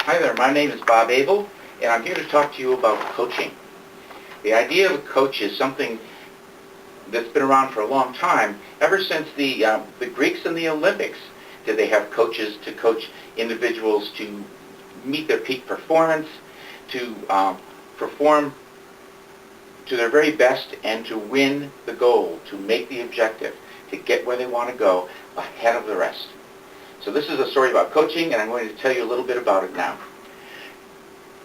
Hi there, my name is Bob Abel, and I'm here to talk to you about coaching. The idea of a coach is something that's been around for a long time. Ever since the Greeks in the Olympics, did they have coaches to coach individuals to meet their peak performance, to perform to their very best, and to win the goal, to make the objective, to get where they want to go ahead of the rest. So this is a story about coaching, and I'm going to tell you a little bit about it now.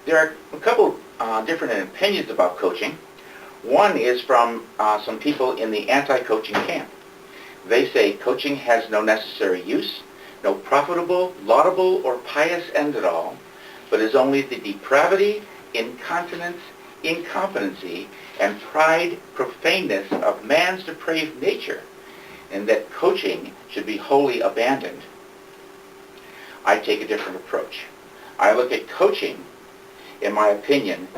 There are a couple different opinions about coaching. One is from some people in the anti-coaching camp. They say coaching has no necessary use, no profitable, laudable, or pious end at all, but is only the depravity, incontinence, incompetency, and pride, profaneness of man's depraved nature, and that coaching should be wholly abandoned. I take a different approach. I look at coaching, in my opinion,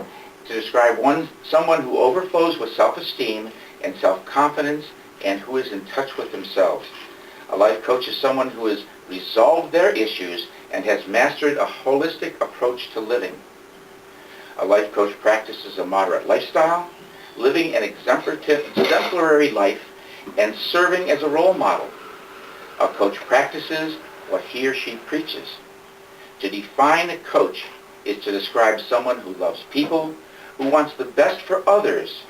to describe someone who overflows with self-esteem and self-confidence and who is in touch with themselves. A life coach is someone who has resolved their issues and has mastered a holistic approach to living. A life coach practices a moderate lifestyle, living an exemplary life, and serving as a role model. A coach practices what he or she preaches. To define a coach is to describe someone who loves people, who wants the best for others.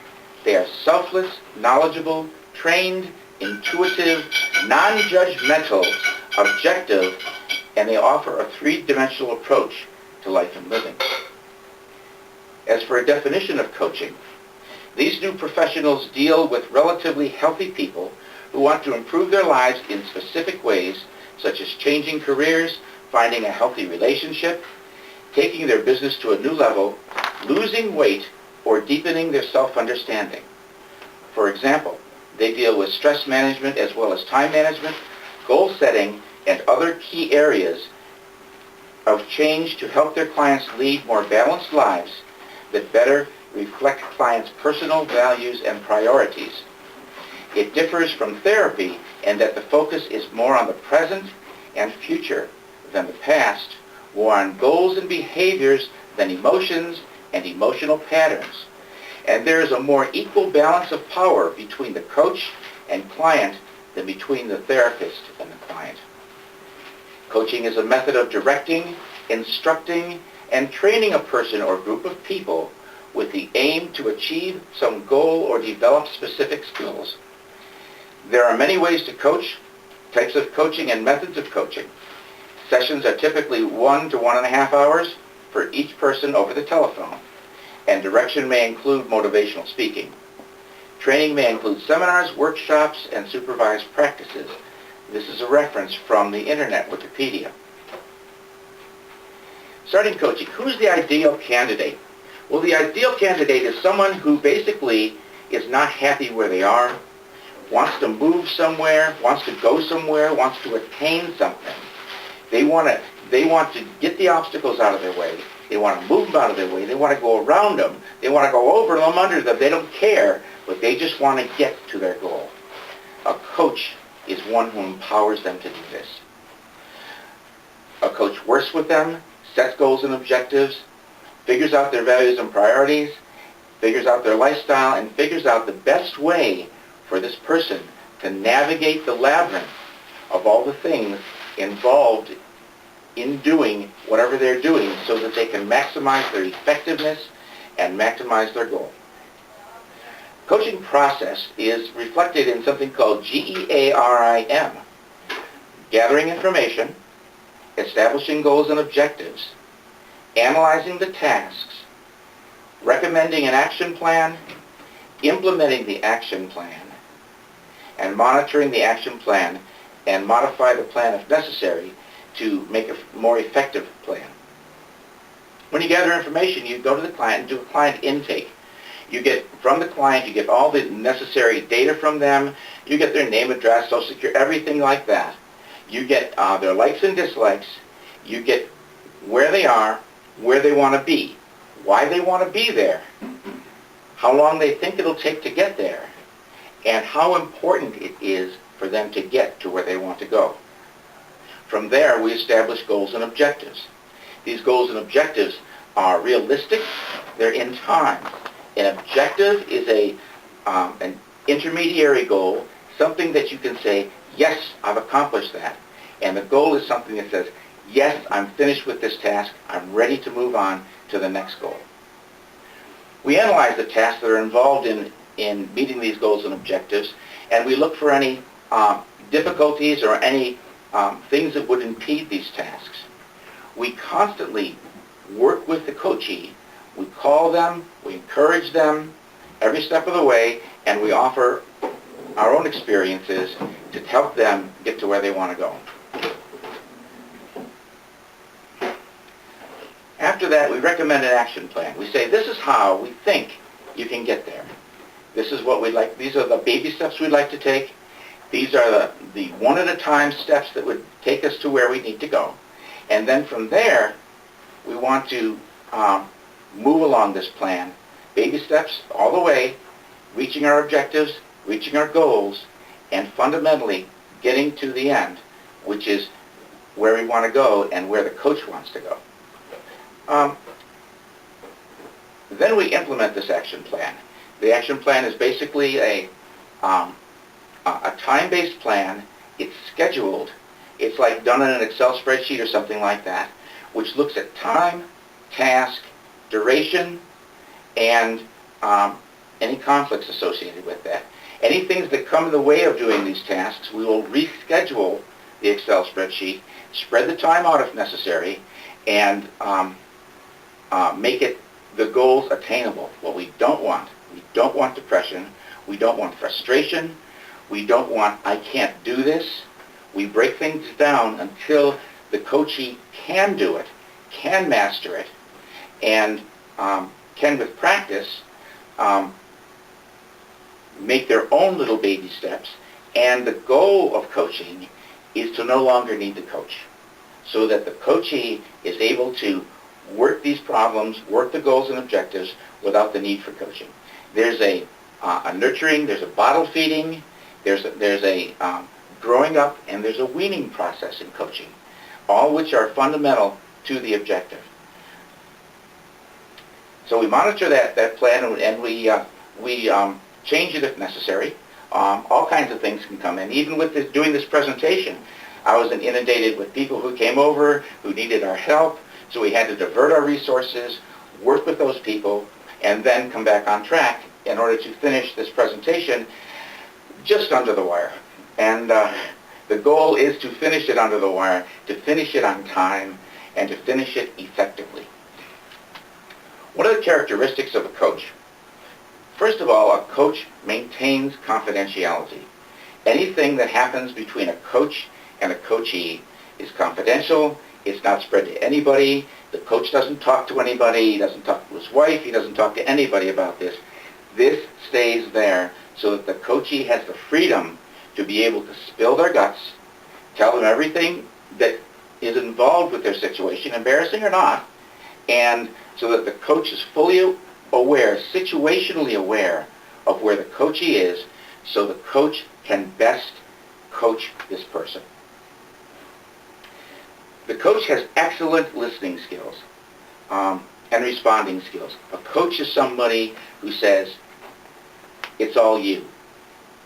They are selfless, knowledgeable, trained, intuitive, non-judgmental, objective, and they offer a three-dimensional approach to life and living. As for a definition of coaching, these new professionals deal with relatively healthy people who want to improve their lives in specific ways, such as changing careers, finding a healthy relationship, taking their business to a new level, losing weight, or deepening their self-understanding. For example, they deal with stress management as well as time management, goal setting, and other key areas of change to help their clients lead more balanced lives that better reflect clients' personal values and priorities. It differs from therapy in that the focus is more on the present and future than the past, more on goals and behaviors than emotions and emotional patterns. And there is a more equal balance of power between the coach and client than between the therapist and the client. Coaching is a method of directing, instructing, and training a person or group of people with the aim to achieve some goal or develop specific skills. There are many ways to coach, types of coaching, and methods of coaching. Sessions are typically 1 to 1.5 hours for each person over the telephone, and direction may include motivational speaking. Training may include seminars, workshops, and supervised practices. This is a reference from the Internet, Wikipedia. Starting coaching, who's the ideal candidate? Well, the ideal candidate is someone who basically is not happy where they are, wants to move somewhere, wants to go somewhere, wants to attain something. They want to get the obstacles out of their way. They want to move them out of their way. They want to go around them. They want to go over them, under them. They don't care, but they just want to get to their goal. A coach is one who empowers them to do this. A coach works with them, sets goals and objectives, figures out their values and priorities, figures out their lifestyle, and figures out the best way for this person to navigate the labyrinth of all the things involved in doing whatever they're doing so that they can maximize their effectiveness and maximize their goal. Coaching process is reflected in something called GEARIM. Gathering information, establishing goals and objectives, analyzing the tasks, recommending an action plan, implementing the action plan, and monitoring the action plan and modify the plan if necessary to make a more effective plan. When you gather information, you go to the client and do a client intake. You get from the client, you get all the necessary data from them, you get their name, address, social security, everything like that. You get their likes and dislikes, you get where they are, where they want to be, why they want to be there, how long they think it'll take to get there, and how important it is for them to get to where they want to go. From there, we establish goals and objectives. these goals and objectives are realistic. They're in time. An objective is an intermediary goal, something that you can say, yes, I've accomplished that. And the goal is something that says, yes, I'm finished with this task. I'm ready to move on to the next goal. We analyze the tasks that are involved in meeting these goals and objectives, and we look for any difficulties or any things that would impede these tasks. We constantly work with the coachee. We call them, we encourage them every step of the way, and we offer our own experiences to help them get to where they want to go. After that, we recommend an action plan. We say, this is how we think you can get there. This is what we'd like. These are the baby steps we'd like to take. These are the one-at-a-time steps that would take us to where we need to go. And then from there, we want to move along this plan, baby steps all the way, reaching our objectives, reaching our goals, and fundamentally getting to the end, which is where we want to go and where the coach wants to go. Then we implement this action plan. The action plan is basically a time-based plan. It's scheduled. It's like done in an Excel spreadsheet or something like that, which looks at time, task, duration, and any conflicts associated with that. Any things that come in the way of doing these tasks, we will reschedule the Excel spreadsheet, spread the time out if necessary, and make it the goals attainable. What we don't want depression, we don't want frustration, we don't want I can't do this. We break things down until the coachee can do it, can master it, and can with practice make their own little baby steps. And the goal of coaching is to no longer need the coach, so that the coachee is able to work these problems, work the goals and objectives without the need for coaching. There's a nurturing, there's a bottle feeding, there's a growing up, and there's a weaning process in coaching, all which are fundamental to the objective. So we monitor that plan, and we change it if necessary. All kinds of things can come in. Even with doing this presentation, I was inundated with people who came over who needed our help, so we had to divert our resources, work with those people, and then come back on track in order to finish this presentation just under the wire. And the goal is to finish it under the wire, to finish it on time, and to finish it effectively. What are the characteristics of a coach? First of all, a coach maintains confidentiality. Anything that happens between a coach and a coachee is confidential. It's not spread to anybody. The coach doesn't talk to anybody. He doesn't talk to his wife. He doesn't talk to anybody about this. This stays there so that the coachee has the freedom to be able to spill their guts, tell them everything that is involved with their situation, embarrassing or not, and so that the coach is fully aware, situationally aware of where the coachee is, so the coach can best coach this person. The coach has excellent listening skills and responding skills. A coach is somebody who says, it's all you.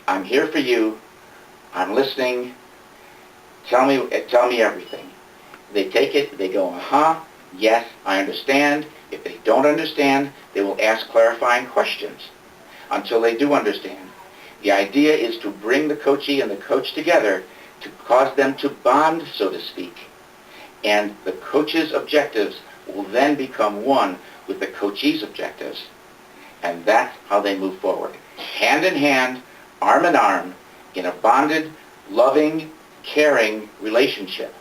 I'm here for you. I'm listening. Tell me everything. They take it, they go, uh-huh, yes, I understand. If they don't understand, they will ask clarifying questions until they do understand. The idea is to bring the coachee and the coach together to cause them to bond, so to speak. And the coach's objectives will then become one with the coachee's objectives. And that's how they move forward. Hand in hand, arm in arm, in a bonded, loving, caring relationship.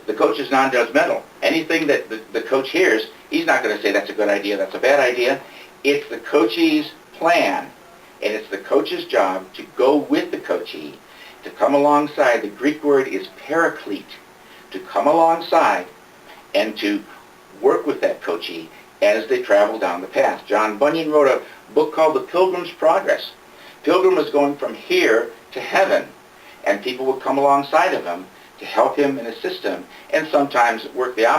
The coach is non-judgmental. Anything that the coach hears, he's not going to say that's a good idea, that's a bad idea. It's the coachee's plan, and it's the coach's job to go with the coachee, to come alongside. The Greek word is paraclete, to come alongside and to work with that coachee as they travel down the path. John Bunyan wrote a book called The Pilgrim's Progress. Pilgrim was going from here to heaven, and people would come alongside of him to help him and assist him, and sometimes work the opposite.